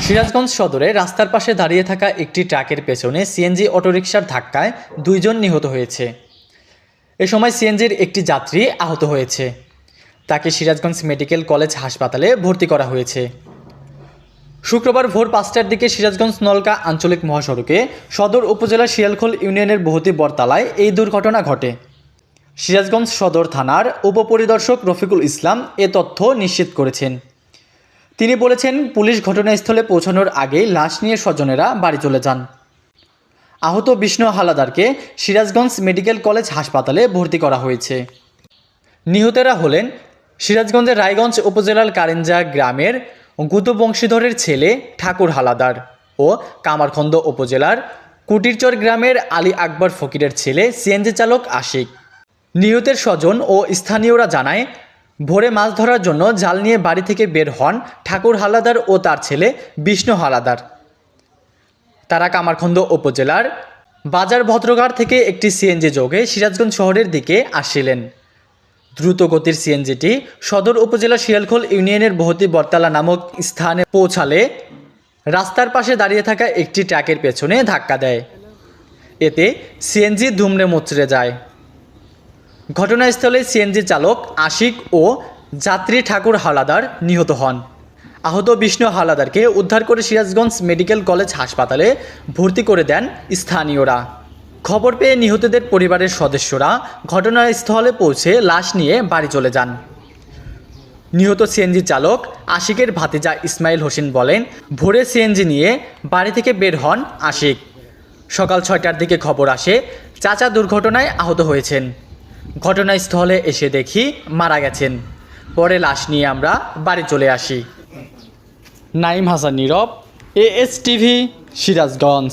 সিরাজগঞ্জ সদরে রাস্তার পাশে দাঁড়িয়ে থাকা একটি ট্রাকের পেছনে সিএনজি অটোরিকশার ধাক্কায় 2 জন নিহত হয়েছে। এ সময় সিএনজির একটি যাত্রী আহত হয়েছে। তাকে সিরাজগঞ্জ মেডিকেল কলেজ হাসপাতালে ভর্তি করা হয়েছে। শুক্রবার ভোর 5টার দিকে সিরাজগঞ্জ নলকা আঞ্চলিক মহাসড়কে সদর উপজেলার শিয়ালখোল ইউনিয়নের বহুতি বরতলায় এই দুর্ঘটনা ঘটে। সিরাজগঞ্জ সদর থানার উপপরিদর্শক রফিকুল ইসলাম এ তথ্য নিশ্চিত করেছেন। তিনি বলেছেন, পুলিশ ঘটনাস্থলে পৌঁছানোর আগেই লাশ নিয়ে স্বজনেরা বাড়ি চলে যান। আহত বিষ্ণু হালাদারকে সিরাজগঞ্জ মেডিকেল কলেজ হাসপাতালে ভর্তি করা হয়েছে। নিহতেরা হলেন সিরাজগঞ্জের রায়গঞ্জ উপজেলার কারেঞ্জা গ্রামের গুতো বংশীধরের ছেলে ঠাকুর হালাদার ও কামারখন্দ উপজেলার কুটিরচর গ্রামের আলী আকবর ফকিরের ছেলে সিএনজি চালক আশিক। নিহতের স্বজন ও স্থানীয়রা জানায়, ভোরে মাছ ধরার জন্য জাল নিয়ে বাড়ি থেকে বের হন ঠাকুর হালাদার ও তার ছেলে বিষ্ণু হালাদার। তারা কামারখন্দ উপজেলার বাজার ভদ্রঘাট থেকে একটি সিএনজি যোগে সিরাজগঞ্জ শহরের দিকে আসছিলেন। দ্রুতগতির সিএনজিটি সদর উপজেলা শিয়ালখোল ইউনিয়নের বহুতি বরতলা নামক স্থানে পৌঁছালে রাস্তার পাশে দাঁড়িয়ে থাকা একটি ট্রাকের পেছনে ধাক্কা দেয়। এতে সিএনজি দুমড়ে মুচড়ে যায়। ঘটনাস্থলে সিএনজি চালক আশিক ও যাত্রী ঠাকুর হালাদার নিহত হন। আহত বিষ্ণু হালাদারকে উদ্ধার করে সিরাজগঞ্জ মেডিকেল কলেজ হাসপাতালে ভর্তি করে দেন স্থানীয়রা। খবর পেয়ে নিহতদের পরিবারের সদস্যরা ঘটনাস্থলে পৌঁছে লাশ নিয়ে বাড়ি চলে যান। নিহত সিএনজি চালক আশিকের ভাতিজা ইসমাইল হোসেন বলেন, ভোরে সিএনজি নিয়ে বাড়ি থেকে বের হন আশিক। সকাল 6টার দিকে খবর আসে চাচা দুর্ঘটনায় আহত হয়েছেন। ঘটনাস্থলে এসে দেখি মারা গেছেন। পরে লাশ নিয়ে আমরা বাড়ি চলে আসি। নাইম হাসান নীরব, ASTV, সিরাজগঞ্জ।